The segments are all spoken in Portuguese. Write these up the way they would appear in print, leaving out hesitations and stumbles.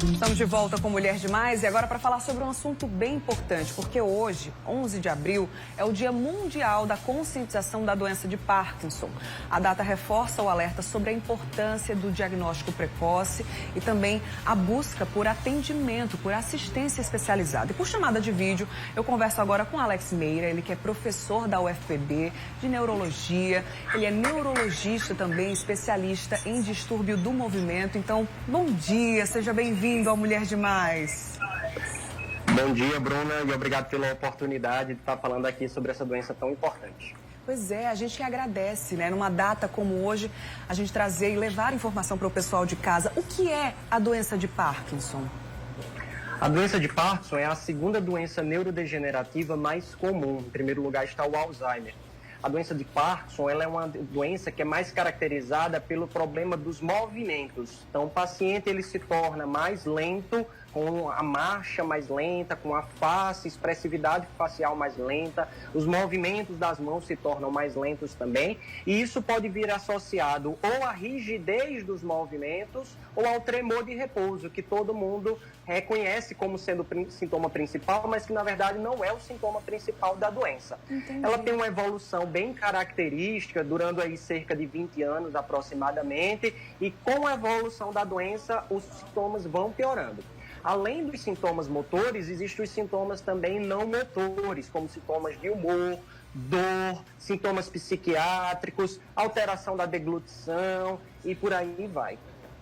Estamos de volta com Mulher Demais e agora para falar sobre um assunto bem importante, porque hoje, 11 de abril, é o Dia Mundial da Conscientização da Doença de Parkinson. A data reforça o alerta sobre a importância do diagnóstico precoce e também a busca por atendimento, por assistência especializada. E por chamada de vídeo, eu converso agora com Alex Meira, ele que é professor da UFPB de neurologia, ele é neurologista também, especialista em distúrbio do movimento. Então, bom dia, seja bem-vindo ao Mulher Demais. Bom dia, Bruna, e obrigado pela oportunidade de estar falando aqui sobre essa doença tão importante. Pois é, a gente que agradece, né? Numa data como hoje, a gente trazer e levar informação para o pessoal de casa. O que é a doença de Parkinson? A doença de Parkinson é a segunda doença neurodegenerativa mais comum. Em primeiro lugar está o Alzheimer. A doença de Parkinson ela é uma doença que é mais caracterizada pelo problema dos movimentos. Então, o paciente ele se torna mais lento, com a marcha mais lenta, com a face, expressividade facial mais lenta, os movimentos das mãos se tornam mais lentos também, e isso pode vir associado ou à rigidez dos movimentos ou ao tremor de repouso, que todo mundo reconhece como sendo o sintoma principal, mas que na verdade não é o sintoma principal da doença. Entendi. Ela tem uma evolução bem característica, durando aí cerca de 20 anos aproximadamente, e com a evolução da doença, os sintomas vão piorando. Além dos sintomas motores, existem os sintomas também não motores, como sintomas de humor, dor, sintomas psiquiátricos, alteração da deglutição e por aí vai.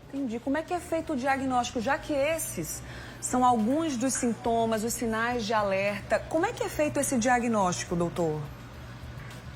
Entendi. Como é que é feito o diagnóstico, já que esses são alguns dos sintomas, os sinais de alerta? Como é que é feito esse diagnóstico, doutor?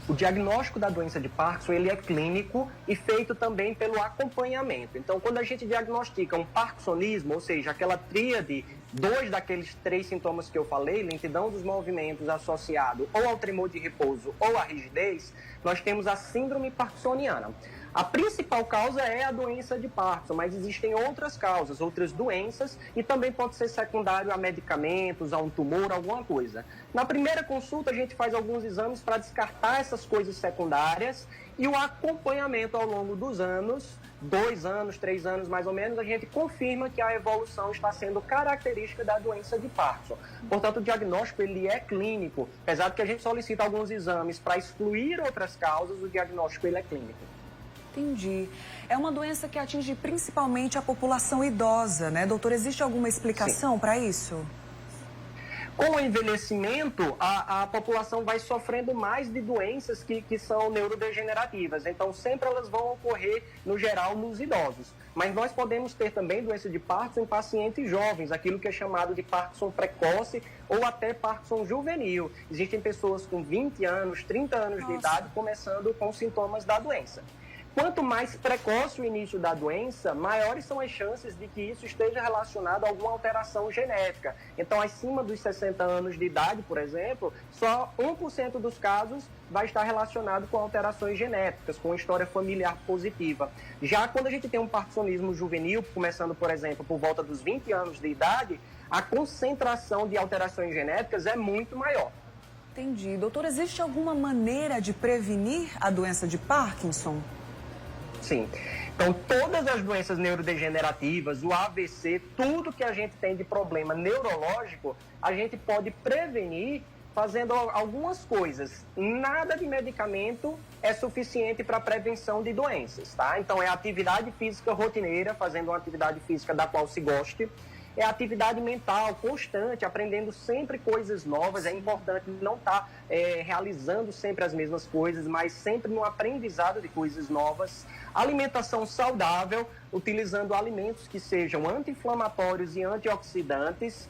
O diagnóstico da doença de Parkinson, ele é clínico e feito também pelo acompanhamento. Então, quando a gente diagnostica um parkinsonismo, ou seja, aquela tríade, dois daqueles três sintomas que eu falei, lentidão dos movimentos associado ou ao tremor de repouso ou à rigidez, nós temos a síndrome parkinsoniana. A principal causa é a doença de Parkinson, mas existem outras causas, outras doenças, e também pode ser secundário a medicamentos, a um tumor, alguma coisa. Na primeira consulta, a gente faz alguns exames para descartar essas coisas secundárias, e o acompanhamento ao longo dos anos, 2 anos, 3 anos mais ou menos, a gente confirma que a evolução está sendo característica da doença de Parkinson. Portanto, o diagnóstico ele é clínico, apesar de que a gente solicita alguns exames para excluir outras causas, o diagnóstico ele é clínico. Entendi. É uma doença que atinge principalmente a população idosa, né, doutor? Existe alguma explicação para isso? Com o envelhecimento, a população vai sofrendo mais de doenças que são neurodegenerativas. Então, sempre elas vão ocorrer, no geral, nos idosos. Mas nós podemos ter também doença de Parkinson em pacientes jovens, aquilo que é chamado de Parkinson precoce ou até Parkinson juvenil. Existem pessoas com 20 anos, 30 anos de idade, começando com sintomas da doença. Quanto mais precoce o início da doença, maiores são as chances de que isso esteja relacionado a alguma alteração genética. Então, acima dos 60 anos de idade, por exemplo, só 1% dos casos vai estar relacionado com alterações genéticas, com história familiar positiva. Já quando a gente tem um parkinsonismo juvenil, começando, por exemplo, por volta dos 20 anos de idade, a concentração de alterações genéticas é muito maior. Entendi. Doutor, existe alguma maneira de prevenir a doença de Parkinson? Sim. Então, todas as doenças neurodegenerativas, o AVC, tudo que a gente tem de problema neurológico, a gente pode prevenir fazendo algumas coisas. Nada de medicamento é suficiente para prevenção de doenças, tá? Então, é atividade física rotineira, fazendo uma atividade física da qual se goste. É atividade mental constante, aprendendo sempre coisas novas. É importante não estar realizando sempre as mesmas coisas, mas sempre no aprendizado de coisas novas. Alimentação saudável, utilizando alimentos que sejam anti-inflamatórios e antioxidantes.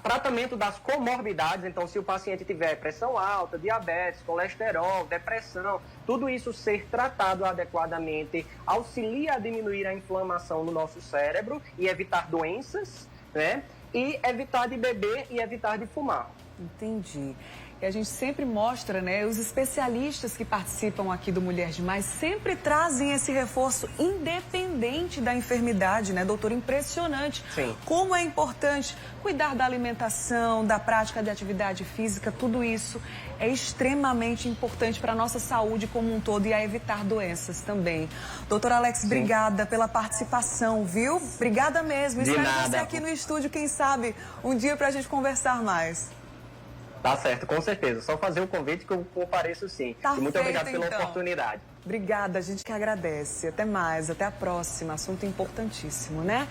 Tratamento das comorbidades, então se o paciente tiver pressão alta, diabetes, colesterol, depressão, tudo isso ser tratado adequadamente auxilia a diminuir a inflamação no nosso cérebro e evitar doenças, né? E evitar de beber e evitar de fumar. Entendi. E a gente sempre mostra, né, os especialistas que participam aqui do Mulher Demais sempre trazem esse reforço independente da enfermidade, né, doutor? Impressionante. Sim. Como é importante cuidar da alimentação, da prática de atividade física, tudo isso é extremamente importante para a nossa saúde como um todo e a evitar doenças também. Doutor Alex, Sim. obrigada pela participação, viu? Obrigada mesmo. De Espero nada. você aqui no estúdio, quem sabe, um dia para a gente conversar mais. Tá certo, com certeza. Só fazer o convite que eu compareço sim. Tá E muito feito, obrigado pela então. oportunidade. Obrigada, a gente que agradece. Até mais, até a próxima. Assunto importantíssimo, né?